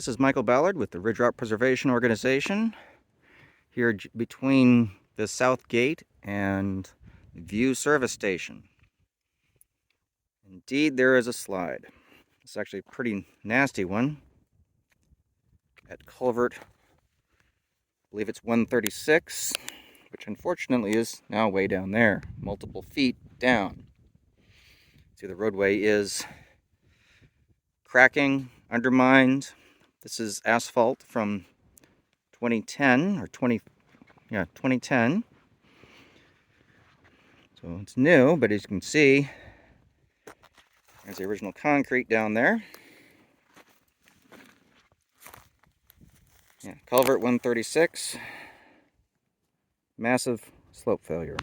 This is Michael Ballard with the Ridge Route Preservation Organization here between the South Gate and View Service Station. Indeed, there is a slide. It's actually a pretty nasty one at culvert, I believe it's 136, which unfortunately is now way down there, multiple feet down. See, the roadway is cracking, undermined. This is asphalt from 2010 or 2010. So it's new, but as you can see, there's the original concrete down there. Yeah, culvert 136, massive slope failure.